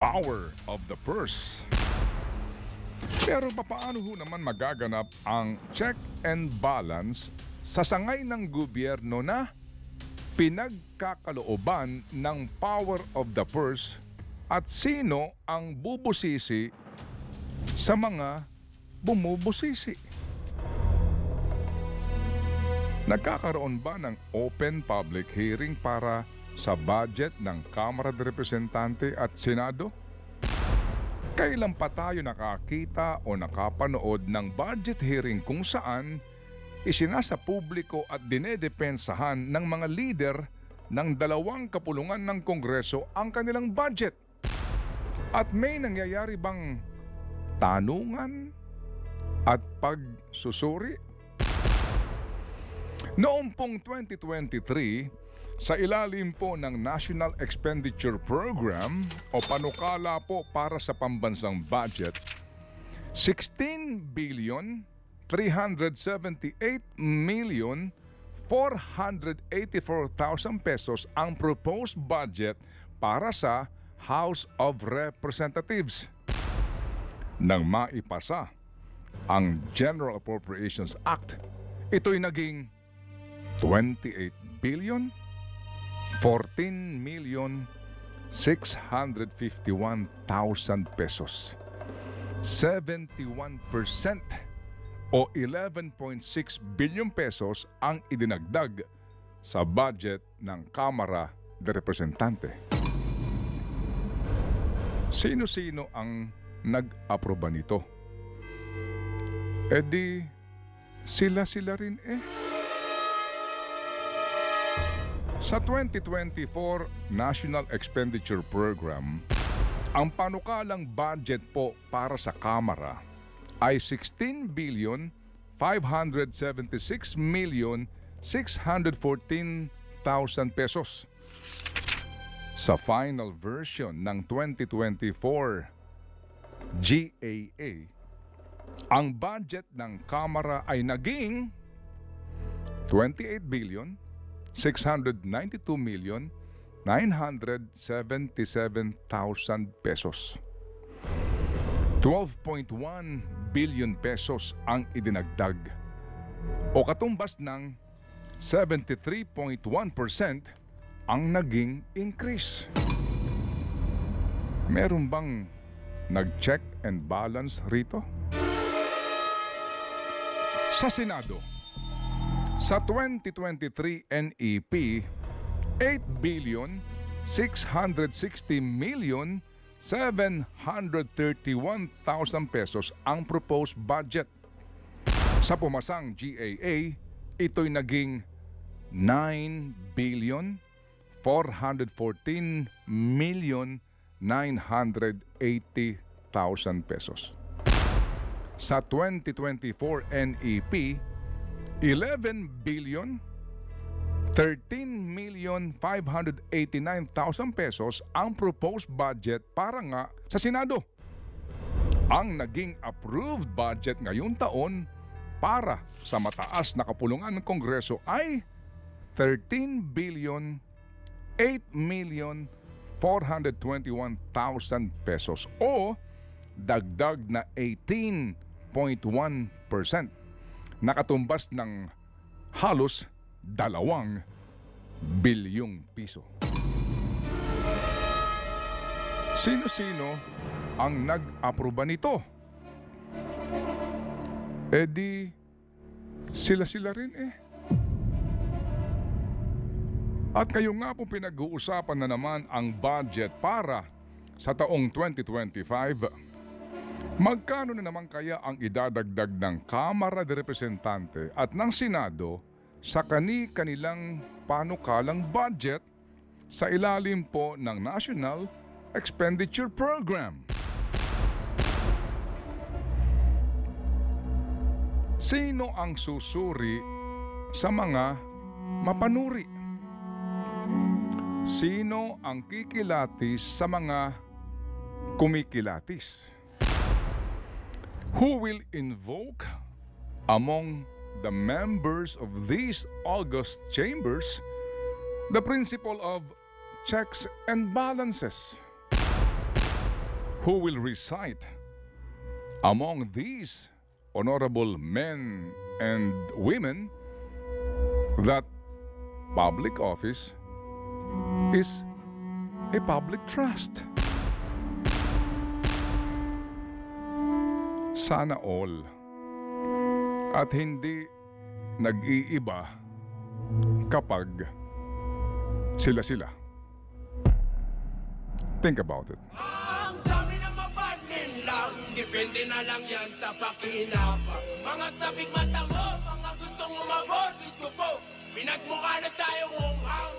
power of the purse. Pero paano ho naman magaganap ang check and balance sa sangay ng gobyerno na pinagkakalooban ng power of the purse at sino ang bubusisi sa mga bumubusisi? Nagkakaroon ba ng open public hearing para sa budget ng Kamara de Representante at Senado? Kailan pa tayo nakakita o nakapanood ng budget hearing kung saan isinasa publiko at dinedepensahan ng mga leader ng dalawang kapulungan ng Kongreso ang kanilang budget? At may nangyayari bang tanungan at pagsusuri? Noong pong 2023, sa ilalim po ng National Expenditure Program o panukala po para sa pambansang budget, 16 billion 378 million 484,000 pesos ang proposed budget para sa House of Representatives. Nang maipasa ang General Appropriations Act, ito'y naging 28 billion 14 million 651,000 pesos. 71% o 11.6 billion pesos ang idinagdag sa budget ng Kamara de Representante. Sino-sino ang nag-aproba nito? E di, sila-sila rin eh. Sa 2024 National Expenditure Program, ang panukalang budget po para sa Kamara ay 16 billion 576 million 614,000 pesos. Sa final version ng 2024 GAA, ang budget ng Kamara ay naging 28 billion 692 million 977,000 pesos. 12.1 billion pesos ang idinagdag o katumbas ng 73.1% ang naging increase. Meron bang nag-check and balance rito? Sa Senado, sa 2023 NEP, 8 billion 660 million 731,000 pesos ang proposed budget. Sa pumasang GAA, ito'y naging 9 billion 414 million 980,000 pesos. Sa 2024 NEP, 11 billion 13 million 589,000 pesos ang proposed budget para nga sa Senado. Ang naging approved budget ngayong taon para sa mataas na kapulungan ng Kongreso ay 13 billion 8 million 421,000 pesos o dagdag na 18.1%. Nakatumbas ng halos 2 bilyong piso. Sino-sino ang nag-aproba nito? E di, sila-sila rin eh. At kayo nga po pinag-uusapan na naman ang budget para sa taong 2025. Magkano na naman kaya ang idadagdag ng Kamara de Representante at ng Senado sa kani-kanilang panukalang budget sa ilalim po ng National Expenditure Program? Sino ang susuri sa mga mapanuri? Sino ang kikilatis sa mga kumikilatis? Who will invoke among the members of these august chambers the principle of checks and balances? who will recite among these honorable men and women that public office is a public trust. Sana all. At hindi nag-iiba kapag sila-sila. Think about it. Ang dami na mapanin lang, depende na lang yan sa pakinapa. Mga sabik mata mo, mga gustong umabot, gusto ko, pinagmukha na tayong umang.